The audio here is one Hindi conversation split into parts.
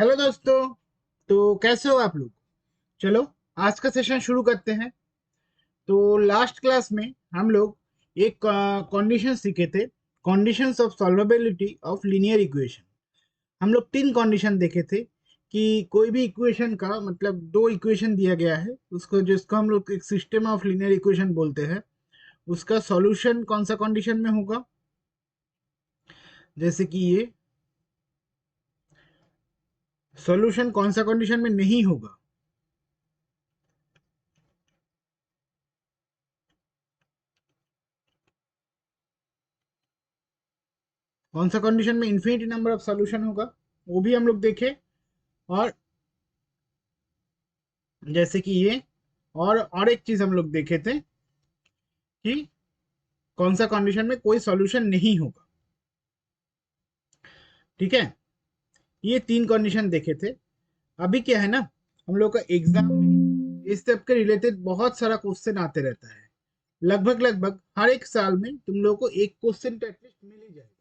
हेलो दोस्तों। तो कैसे हो आप लोग? चलो आज का सेशन शुरू करते हैं। तो लास्ट क्लास में हम लोग एक कंडीशन सीखे थे। Conditions of solvability of linear equation. हम लोग तीन कंडीशन देखे थे कि कोई भी इक्वेशन का मतलब दो इक्वेशन दिया गया है उसको जिसको हम लोग एक सिस्टम ऑफ लीनियर इक्वेशन बोलते हैं। उसका सॉल्यूशन कौन सा कंडीशन में होगा? जैसे कि ये सॉल्यूशन कौन सा कंडीशन में नहीं होगा? कौन सा कंडीशन में इन्फिनिटी नंबर ऑफ सॉल्यूशन होगा? वो भी हम लोग देखे। और जैसे कि ये और एक चीज हम लोग देखे थे कि कौन सा कंडीशन में कोई सॉल्यूशन नहीं होगा। ठीक है, ये तीन कंडीशन देखे थे। अभी क्या है ना, हम लोग का एग्जाम में इस सब के रिलेटेड बहुत सारा क्वेश्चन आते रहता है। लगभग लगभग हर एक साल में तुम लोगों को एक क्वेश्चन तो एटलीस्ट मिल ही जाएगा।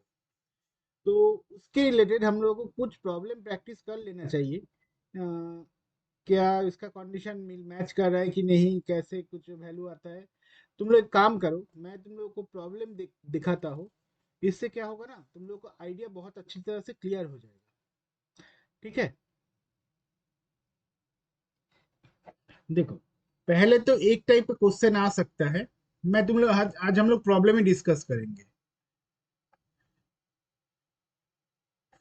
तो उसके रिलेटेड हम लोगों को कुछ प्रॉब्लम प्रैक्टिस कर लेना चाहिए। क्या इसका कंडीशन मैच कर रहा है कि नहीं, कैसे कुछ वैल्यू आता है। तुम लोग एक काम करो, मैं तुम लोगों को प्रॉब्लम दिखाता हूँ। इससे क्या होगा ना, तुम लोगों को आइडिया बहुत अच्छी तरह से क्लियर हो जाएगा। ठीक है, देखो, पहले तो एक टाइप का क्वेश्चन आ सकता है। मैं तुम लोग आज हम लोग प्रॉब्लम ही डिस्कस करेंगे।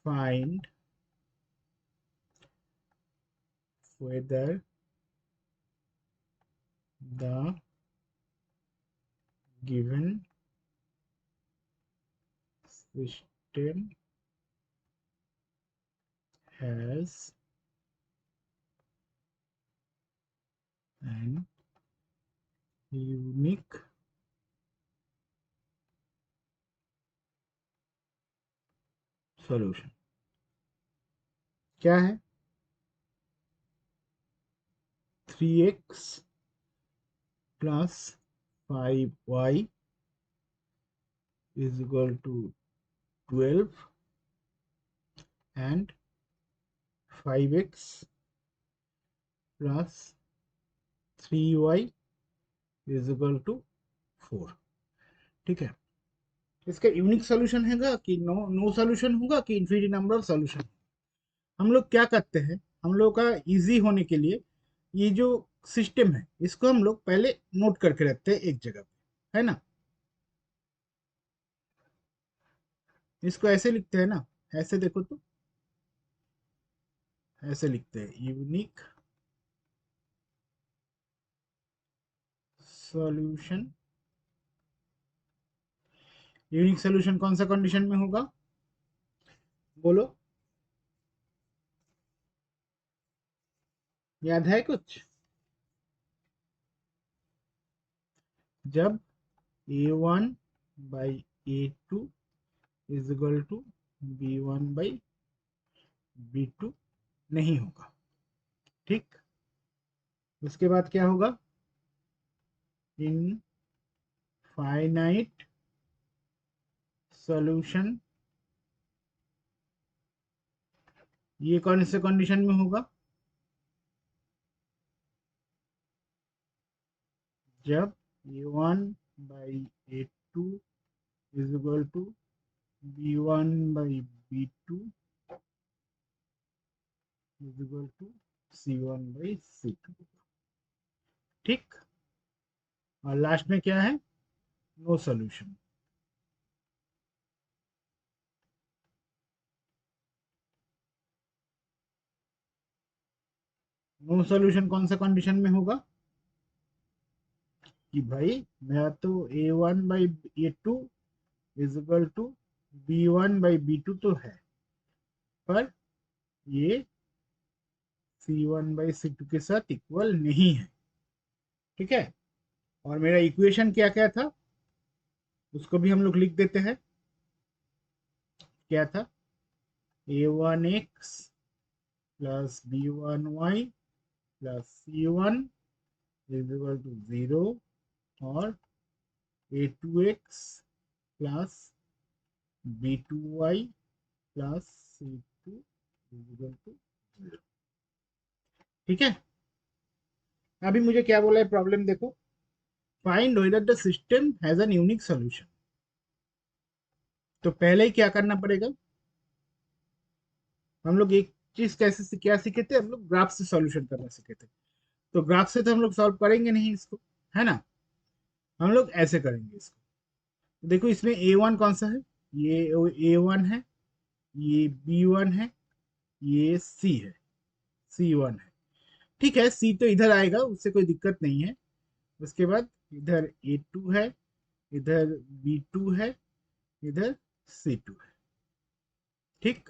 Find whether the given system has an unique solution. क्या है? 3x plus 5y is equal to 12 and 5x plus 3y is equal to 4। ठीक है, इसका यूनिक सॉल्यूशन हैगा कि नो नो सॉल्यूशन होगा कि इन्फिनिटी नंबर ऑफ सॉल्यूशन। हम लोग क्या करते हैं, हम लोग का इजी होने के लिए ये जो सिस्टम है इसको हम लोग पहले नोट करके रखते हैं एक जगह पे, है ना। इसको ऐसे लिखते हैं ना, ऐसे देखो तो, ऐसे लिखते हैं यूनिक सॉल्यूशन। यूनिक सॉल्यूशन कौन सा कंडीशन में होगा? बोलो, याद है कुछ? जब a1/a2 is equal to b1/b2 नहीं होगा। ठीक, उसके बाद क्या होगा? Infinite solution. ये कौन से कंडीशन में होगा? जब a1/a2 is equal to b1/b2 is equal to c1/c2। ठीक, और लास्ट में क्या है? No solution. नो सॉल्यूशन कौन सा कंडीशन में होगा? कि भाई मेरा तो a1/a2 is equal to b1/b2 तो है, पर ये c1/c2 के साथ इक्वल नहीं है। ठीक है, और मेरा इक्वेशन क्या क्या था उसको भी हम लोग लिख देते हैं। क्या था? a1x plus b1y plus c1 is equal to 0, और a2x plus b2y plus c2 is equal to 0। ठीक है, अभी मुझे क्या बोला है प्रॉब्लम देखो, find whether the system has an unique solution. तो पहले ही क्या करना पड़ेगा, हम लोग एक चीज क्या सीखे थे, हम लोग ग्राफ से सॉल्यूशन करना सीखे थे। तो ग्राफ से तो हम लोग सॉल्व करेंगे नहीं इसको, है ना, हम लोग ऐसे करेंगे इसको। देखो इसमें A1 कौन सा है, ये A1 है, ये B1 है, ये C है, C1 है। ठीक है, C तो इधर आएगा, उससे कोई दिक्कत नहीं है। उसके बाद इधर A2 है, इधर B2 है, इधर C2 है। ठीक,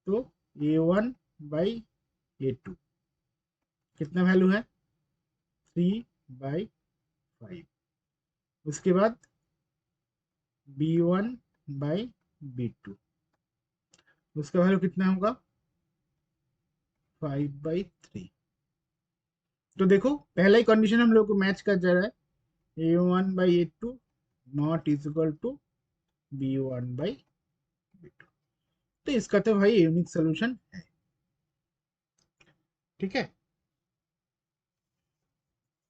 तो A1/A2 कितना वैल्यू है, 3/5। उसके बाद B1/B2, उसका वैल्यू कितना होगा, 5/3। तो देखो पहला ही कंडीशन हम लोग को मैच कर जा रहा है, A1/A2 not is equal to B1/B2। तो इसका तो भाई यूनिक सोल्यूशन है। ठीक है,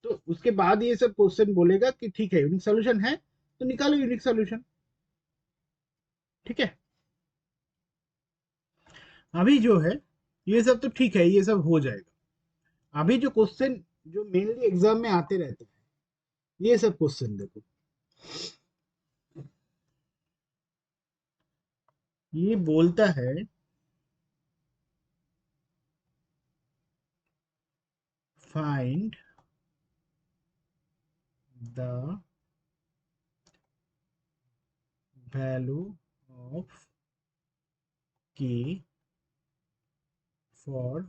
तो उसके बाद ये सब क्वेश्चन बोलेगा कि ठीक है यूनिक सोल्यूशन है, तो निकालो यूनिक सोल्यूशन। ठीक है, अभी जो है ये सब तो ठीक है, ये सब हो जाएगा। अभी जो क्वेश्चन जो मेनली एग्जाम में आते रहते हैं, ये सब क्वेश्चन देखो, ये बोलता है find the value of k for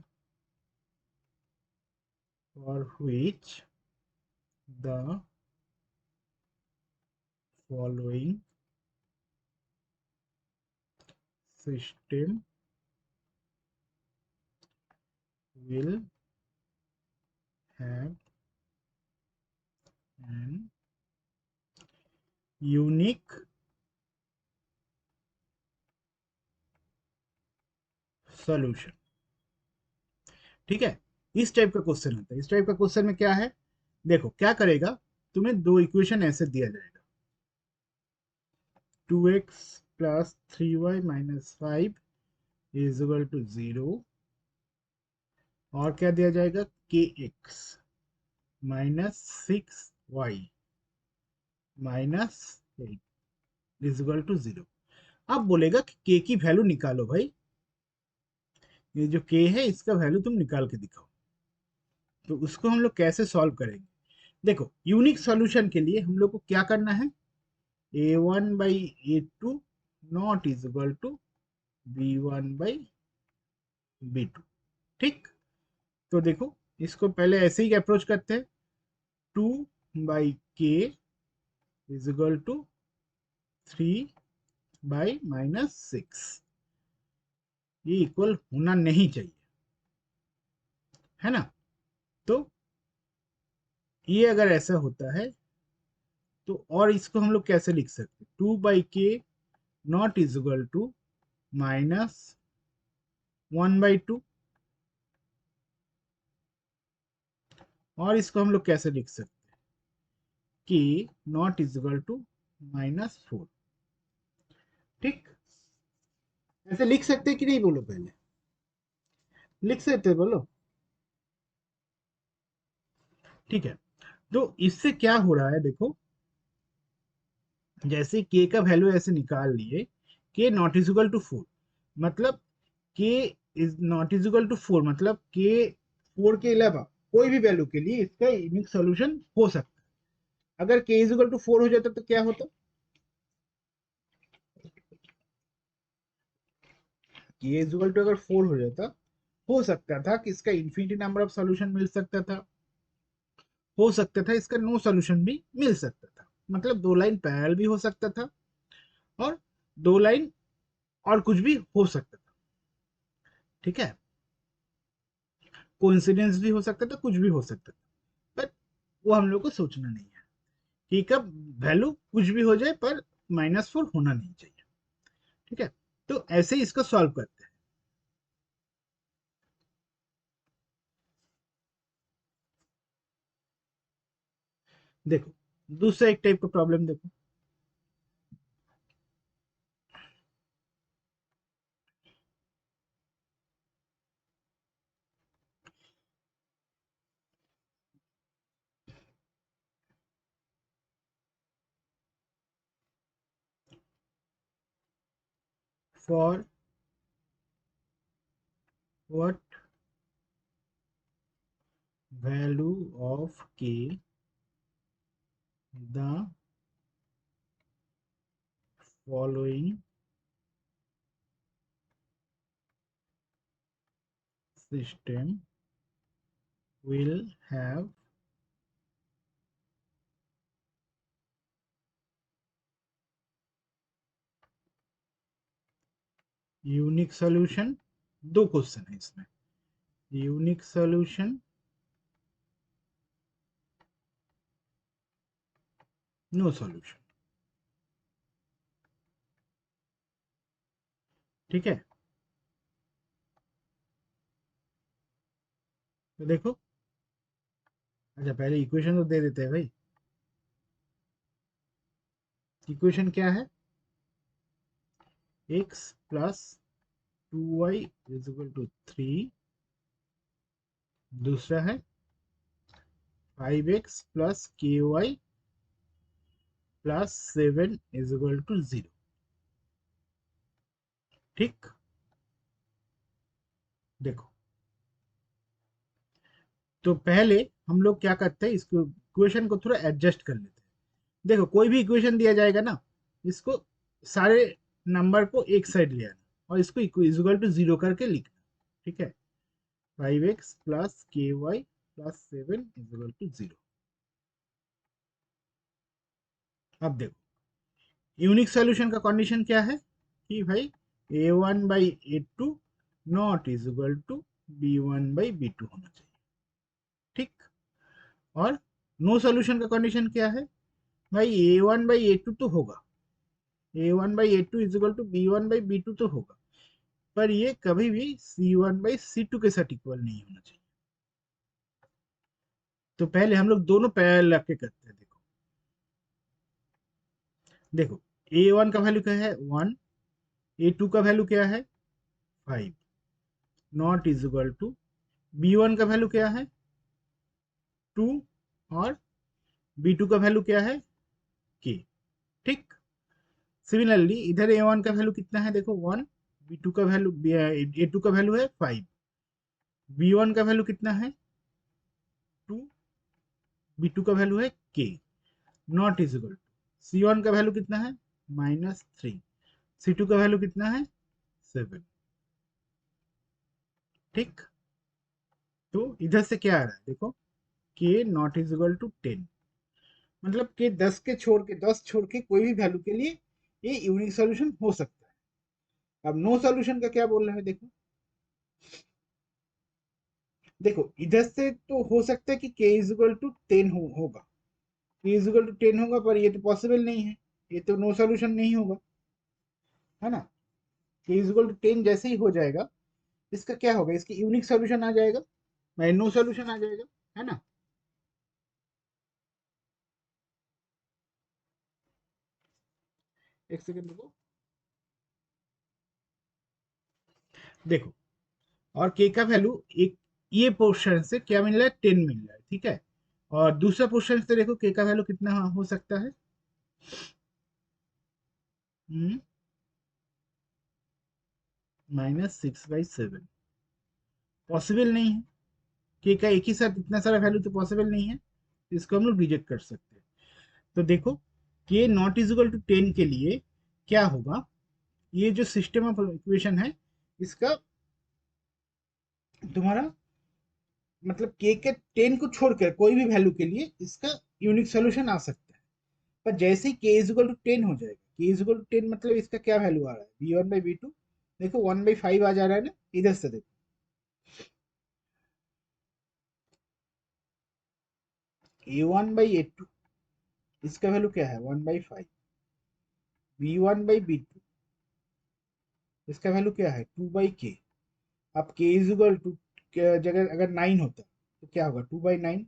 which the following system will have an unique solution। ठीक है, इस टाइप का क्वेश्चन होता है। इस टाइप का क्वेश्चन में क्या है, देखो क्या करेगा, तुम्हें दो इक्वेशन ऐसे दिया जाएगा, 2x plus 3y minus 5 is equal to 0, और क्या दिया जाएगा, kx minus 6y minus 8 is equal to 0। अब बोलेगा कि k की वैल्यू निकालो भाई, ये जो k है इसका वैल्यू तुम निकाल के दिखाओ। तो उसको हम लोग कैसे सॉल्व करेंगे, देखो यूनिक सॉल्यूशन के लिए हम लोग को क्या करना है, A1/A2 not is equal to B1/B2। ठीक, तो देखो इसको पहले ऐसे ही अप्रोच करते हैं, 2/k इज इक्वल टू 3/-6, ये इक्वल होना नहीं चाहिए, है ना। तो ये अगर ऐसा होता है तो, और इसको हम लोग कैसे लिख सकते हैं, 2/k not is equal to -1/2, और इसको हम लोग कैसे लिख सकते हैं, k not is equal to -4। ठीक, ऐसे लिख सकते हैं कि नहीं, बोलो पहले, लिख सकते हैं, बोलो। ठीक है, तो इससे क्या हो रहा है देखो, जैसे k का वैल्यू ऐसे निकाल लिए, k not is equal to 4, मतलब k इज नॉट इज इक्वल टू 4, मतलब k 4 के अलावा कोई भी वैल्यू के लिए इसका यूनिक सॉल्यूशन हो सकता है। अगर k इज इक्वल टू 4 हो जाता तो क्या होता, k इज इक्वल टू अगर 4 हो जाता, हो सकता था कि इसका इन्फिनिटी नंबर ऑफ सॉल्यूशन मिल सकता था, हो सकता था इसका नो सॉल्यूशन भी मिल सकता था, मतलब दो लाइन पैरेलल भी हो सकता था, और दो लाइन और कुछ भी हो सकता था। ठीक है, कोइंसिडेंस भी हो सकता था, कुछ भी हो सकता था, पर वो हम लोग को सोचना नहीं है कि कब वैल्यू कुछ भी हो जाए पर -4 होना नहीं चाहिए। ठीक है, तो ऐसे ही इसको सॉल्व करते हैं। देखो दूसरा एक टाइप का प्रॉब्लम देखो। फॉर व्हाट वैल्यू ऑफ के the following system will have unique solution. दो क्वेश्चन है इसमें, यूनिक सॉल्यूशन, नो सॉल्यूशन। ठीक है, तो देखो, अच्छा पहले इक्वेशन तो दे देते हैं भाई। इक्वेशन क्या है? x plus 2y is equal to 3। दूसरा है 5x plus K Y plus 7 is equal to 0। ठीक, देखो, तो पहले हम लोग क्या करते हैं, इसको इक्वेशन को थोड़ा एडजस्ट कर लेते हैं। देखो कोई भी इक्वेशन दिया जाएगा ना, इसको सारे नंबर को एक साइड ले आना और इसको इक्वल टू 0 करके लिखना। ठीक है, 5x plus K Y plus 7 equal to 0। अब देखो यूनिक सॉल्यूशन का कंडीशन क्या है कि भाई a1/a2 not is equal to b1/b2 होना चाहिए। ठीक, और नो सॉल्यूशन का कंडीशन क्या है? भाई a1/a2 तो होगा, a1/a2 is equal to b1/b2 तो होगा, पर ये कभी भी c1/c2 के साथ इक्वल नहीं होना चाहिए। तो पहले हम लोग दोनों पैरेलल रख के करते हैं। देखो देखो, a1 का वैल्यू क्या है? 1। a2 का वैल्यू क्या है? 5। Not is equal to b1 का वैल्यू क्या है? 2। और b2 का वैल्यू क्या है? k। ठीक, सिमिलरली इधर a1 का वैल्यू कितना है? देखो 1। b2 का वैल्यू, a2 का वैल्यू है 5। b1 का वैल्यू कितना है? 2। b2 का वैल्यू है k। Not is equal to c1 का वैल्यू कितना है? -3। c2 का वैल्यू कितना है? 7। ठीक, तो इधर से क्या आ रहा है? देखो k not is equal to 10, मतलब के 10 के छोड़ के 10 छोड़ के कोई भी वैल्यू के लिए ये यूनिक सॉल्यूशन हो सकता है। अब नो सॉल्यूशन का क्या बोल रहा है? देखो देखो, इधर से तो हो सकता है कि k इज इक्वल टू 10 होगा, k इज इक्वल टू 10 होगा, पर ये तो पॉसिबल नहीं है, ये तो नो सॉल्यूशन नहीं होगा, है ना। k इज इक्वल टू 10 जैसे ही हो जाएगा, इसका क्या होगा? इसकी यूनिक सॉल्यूशन आ जाएगा, नो सॉल्यूशन आ जाएगा, है ना। एक सेकंड रुको, देखो, और k का वैल्यू एक ये पोर्शन से क्या मिल रहा है? 10 मिल रहा है। ठीक है, और दूसरा पोर्शन से देखो k का वैल्यू कितना हो सकता है? -6/7। पॉसिबल नहीं है, k का एक ही साथ इतना सारा वैल्यू तो पॉसिबल नहीं है, इसको हम लोग रिजेक्ट कर सकते हैं। तो देखो k not is equal to 10 के लिए क्या होगा? ये जो सिस्टम ऑफ इक्वेशन है, इसका तुम्हारा मतलब k के 10 को छोड़कर कोई भी वैल्यू के लिए इसका यूनिक सॉल्यूशन आ सकता है। पर जैसे ही k इज इक्वल टू 10 हो जाएगा, k इज इक्वल टू 10 मतलब इसका क्या वैल्यू आ रहा है? b1/b2, देखो 1/5 आ जा रहा है ना, इधर से देखो a1/a2 इसका वैल्यू क्या है? 1/5। b1/b2 इसका वैल्यू क्या है? 2/k। अब k इज इक्वल टू जगह अगर 9 होता तो क्या होगा? 2/9।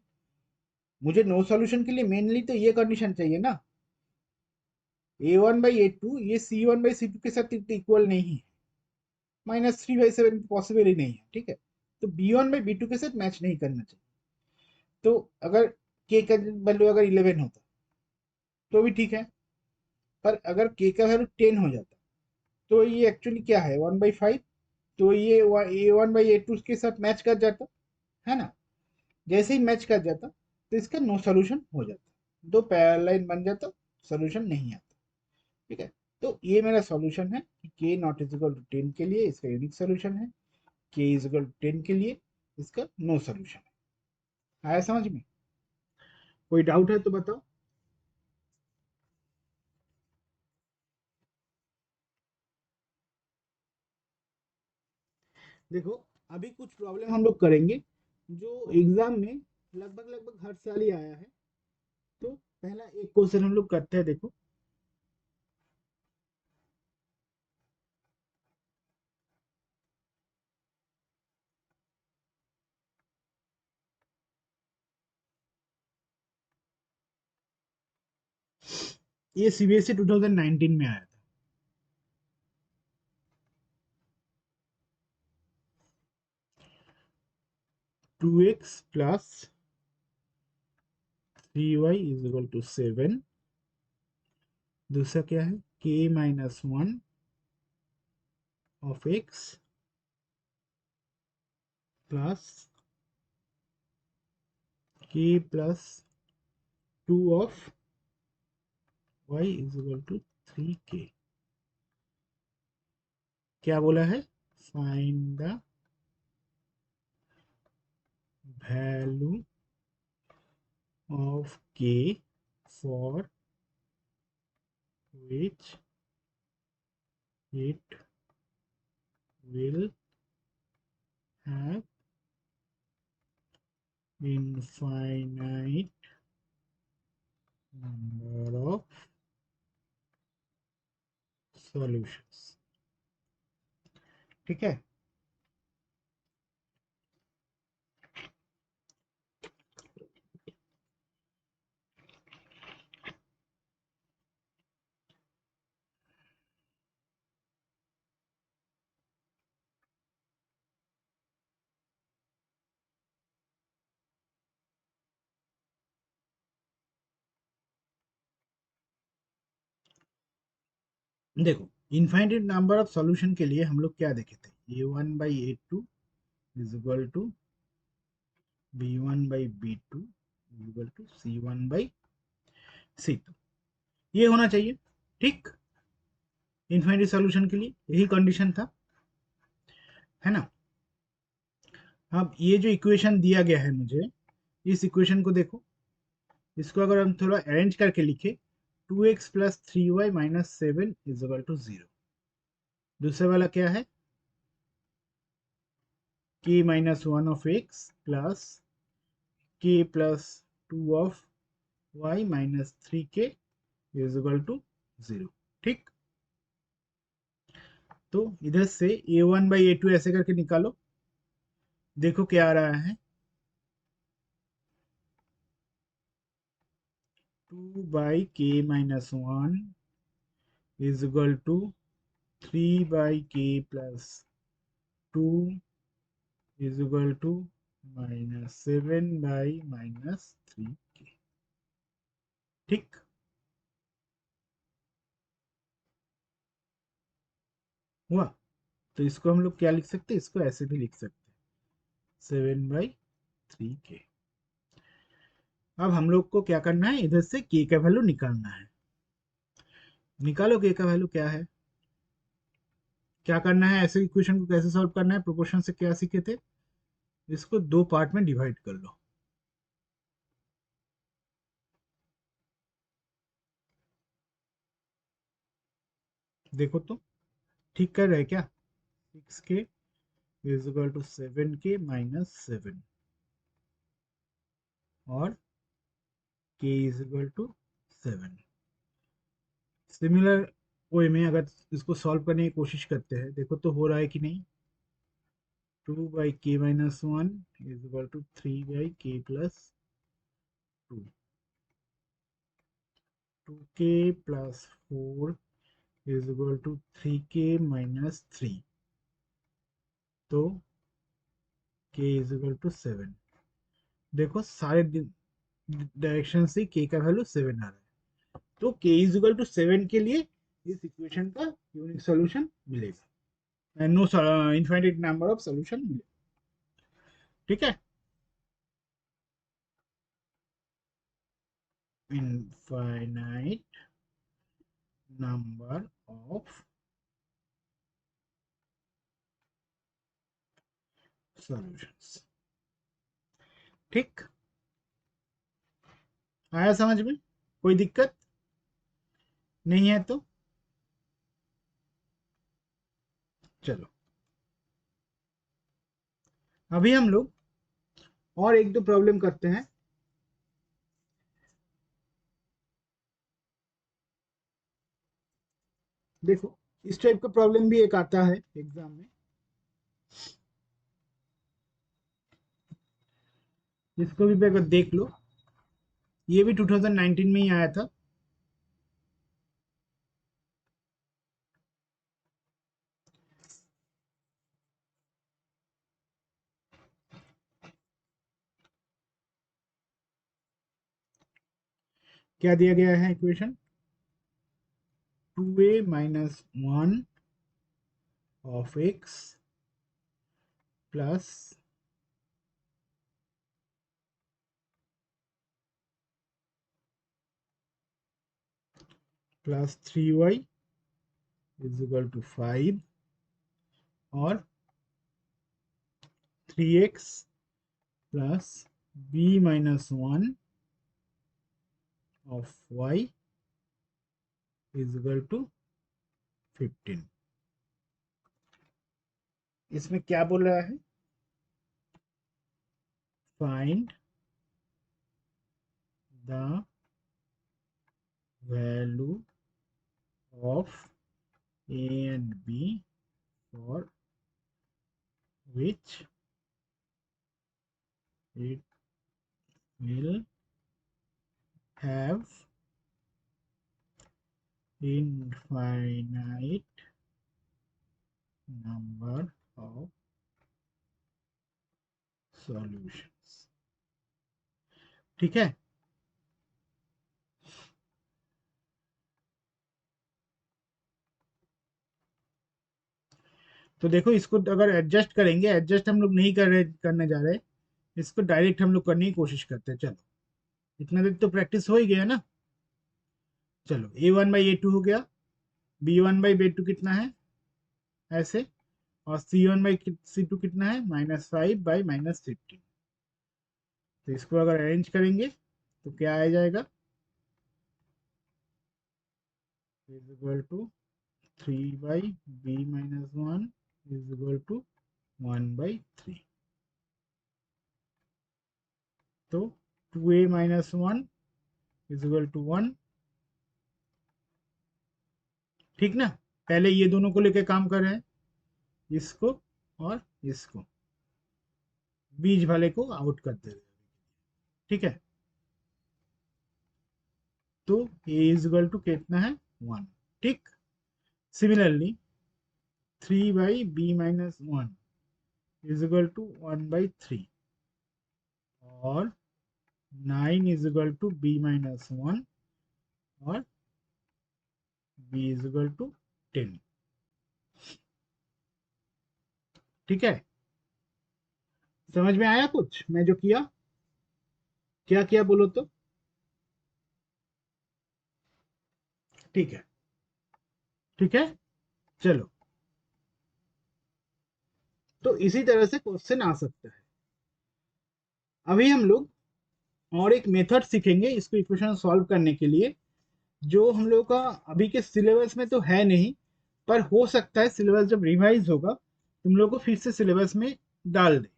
मुझे नो सॉल्यूशन के लिए मेनली तो ये कंडीशन चाहिए ना, a1/a2 ये c1/c2 के साथ इक्वल नहीं है, -3/7 पॉसिबल ही नहीं है, ठीक है। तो b1/b2 के साथ मैच नहीं करना चाहिए। तो अगर k का वैल्यू अगर 11 होता तो भी ठीक है, पर अगर k का वैल्यू 10 हो जाता तो ये एक्चुअली क्या है, 1/5। तो ये a1/a2 के साथ मैच कर जाता, है ना। जैसे ही मैच कर जाता तो इसका नो सॉल्यूशन हो जाता, दो पैरेलल लाइन बन जाता, सॉल्यूशन नहीं आता, ठीक है। तो ये मेरा सॉल्यूशन है कि k not is equal to 10 के लिए इसका यूनिक सॉल्यूशन है, k इज इक्वल टू 10 के लिए इसका नो सॉल्यूशन है। आया समझ में? कोई डाउट है तो बताओ। देखो, अभी कुछ प्रॉब्लम हम लोग करेंगे जो एग्जाम में लगभग लगभग हर साल ही आया है। तो पहला एक क्वेश्चन हम लोग करते हैं, देखो। ये सीबीएसई 2019 में आया था। 2x plus 3y is equal to 7। दूसरा क्या है, k-1 of x plus k plus 2 of y is equal to 3k। क्या बोला है, find the value of k for which it will have infinite number of solutions, ठीक है। देखो, इनफाइनाइट नंबर ऑफ सॉल्यूशन के लिए हम लोग क्या देखे थे, a1/a2 is equal to b1/b2 is equal to c1/c2, ये होना चाहिए, ठीक। इनफाइनाइट सॉल्यूशन के लिए यही कंडीशन था, है ना। अब ये जो इक्वेशन दिया गया है मुझे, इस इक्वेशन को देखो, इसको अगर हम थोड़ा अरेंज करके लिखे, 2x plus 3y minus 7 is equal to 0। दूसरे वाला क्या है, k-1 of x plus k plus 2 of y minus 3k is equal to 0, ठीक। तो इधर से a1/a2 ऐसे करके निकालो, देखो क्या आ रहा है, 2/k-1 is equal to 3/k plus 2 is equal to -7/-3k, ठीक। हुआ। तो इसको हम लोग क्या लिख सकते हैं, इसको ऐसे भी लिख सकते हैं, 7/3k। अब हम लोग को क्या करना है, इधर से k का वैल्यू निकालना है। निकालो k का वैल्यू क्या है। क्या करना है, ऐसे इक्वेशन को कैसे सॉल्व करना है, प्रोपोर्शन से क्या सीखे थे, इसको दो पार्ट में डिवाइड कर लो। देखो तो ठीक कर रहे हैं क्या, 6k is equal to 7k minus 7 और k is equal to 7। Similar way में अगर इसको सॉल्व करने की कोशिश करते हैं, देखो तो हो रहा है कि नहीं। 2/k-1 is equal to 3/k plus 2, 2k plus 4 is equal to 3k minus 3, तो k is equal to 7। देखो सारे डायरेक्शन से k का वैल्यू 7 आ रहा है, तो k is equal to 7 के लिए इस इक्वेशन का यूनिक सॉल्यूशन मिलेगा, no infinite number of solution मिलेगा। ठीक है, इनफाइनाइट नंबर ऑफ सॉल्यूशंस। ठीक, आया समझ में? कोई दिक्कत नहीं है तो चलो, अभी हम लोग और एक दो प्रॉब्लम करते हैं। देखो इस टाइप का प्रॉब्लम भी एक आता है एग्जाम में, इसको भी अगर देख लो, ये भी 2019 में ही आया था। क्या दिया गया है equation? 2a minus 1 of x plus plus 3y is equal to 5 और 3x plus b minus 1 of y is equal to 15। इसमें क्या बोल रहा है? Find the value of a and b for which it will have infinite number of solutions। ठीक है, तो देखो इसको अगर एडजस्ट करेंगे, एडजस्ट हम लोग नहीं करने जा रहे, इसको डायरेक्ट हम लोग करने की कोशिश करते हैं। चलो इतना देर तो प्रैक्टिस हो ही गया ना। चलो a1/a2 हो गया, b1/b2 कितना है ऐसे, और c1/c2 कितना है -5/-15। तो इसको अगर अरेंज करेंगे तो क्या आ जाएगा, is equal to 3/b-1 is equal to 1/3। तो 2a-1 इज इक्वल टू 1। ठीक ना, पहले ये दोनों को लेकर काम कर रहे हैं, इसको और इसको, बीच वाले को आउट कर दे रहे हैं। ठीक है, तो a इज इक्वल टू कितना है 1। ठीक, similarly 3/b-1 is equal to 1/3 और 9 इज इक्वल टू b-1 और b इज इक्वल टू 10। ठीक है, समझ में आया कुछ मैं जो किया? क्या किया बोलो तो? ठीक है, ठीक है, चलो, तो इसी तरह से क्वेश्चन आ सकता है। अभी हम लोग और एक मेथड सीखेंगे इसको इक्वेशन सॉल्व करने के लिए, जो हम लोग का अभी के सिलेबस में तो है नहीं, पर हो सकता है सिलेबस जब रिवाइज होगा तुम लोग को फिर से सिलेबस में डाल दे।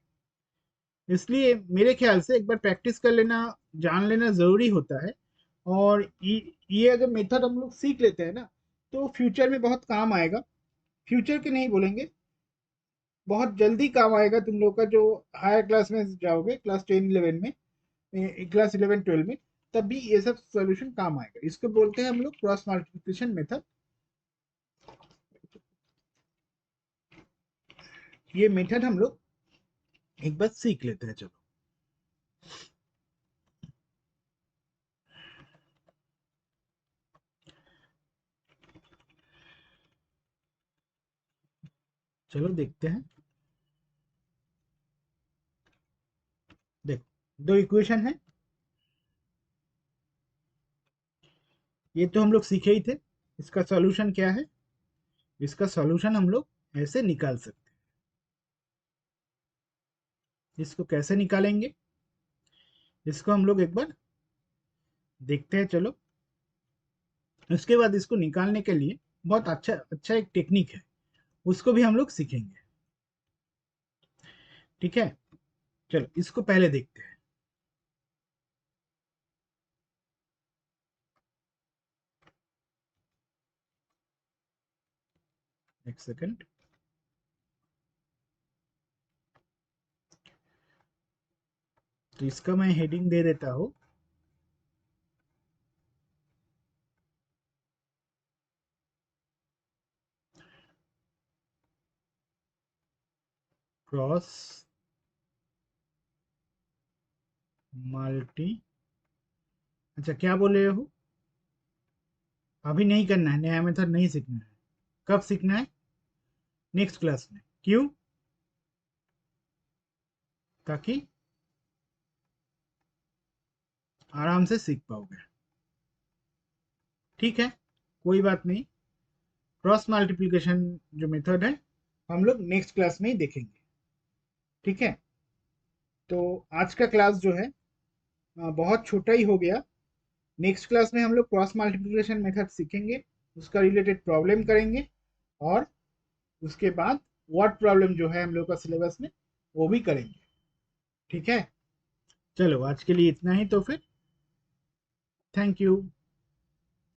इसलिए मेरे ख्याल से एक बार प्रैक्टिस कर लेना, जान लेना ज़रूरी होता है। और ये अगर मेथड हम लोग सीख लेते हैं ना, तो फ्यूचर में बहुत काम आएगा। फ्यूचर के नहीं बोलेंगे, बहुत जल्दी काम आएगा तुम लोग का, जो हायर क्लास में जाओगे, क्लास 10-11 में, क्लास 11-12 में, तब भी ये सब सॉल्यूशन काम आएगा। इसको बोलते हैं हम लोग क्रॉस मल्टीप्लिकेशन मेथड। ये मेथड हम लोग एक बार सीख लेते हैं। चलो चलो देखते हैं। देखो, दो इक्वेशन है, ये तो हम लोग सीखे ही थे। इसका सॉल्यूशन क्या है? इसका सॉल्यूशन हम लोग ऐसे निकाल सकते हैं। इसको कैसे निकालेंगे, इसको हम लोग एक बार देखते हैं। चलो, उसके बाद इसको निकालने के लिए बहुत अच्छा अच्छा एक टेक्निक है, उसको भी हम लोग सीखेंगे। ठीक है, चलो इसको पहले देखते हैं। एक सेकंड। तो इसका मैं हेडिंग दे देता हूँ, क्रॉस मल्टी, अच्छा क्या बोल रहे हो? अभी नहीं करना है, नया मेथड नहीं सीखना है। कब सीखना है? नेक्स्ट क्लास में। क्यों? ताकि आराम से सीख पाओगे। ठीक है, कोई बात नहीं। क्रॉस मल्टीप्लिकेशन जो मेथड है, हम लोग नेक्स्ट क्लास में ही देखेंगे। ठीक है, तो आज का क्लास जो है बहुत छोटा ही हो गया। नेक्स्ट क्लास में हम लोग क्रॉस मल्टीप्लिकेशन मेथड सीखेंगे, उसका रिलेटेड प्रॉब्लम करेंगे, और उसके बाद वर्ड प्रॉब्लम जो है हम लोग का सिलेबस में, वो भी करेंगे। ठीक है, चलो आज के लिए इतना ही। तो फिर थैंक यू।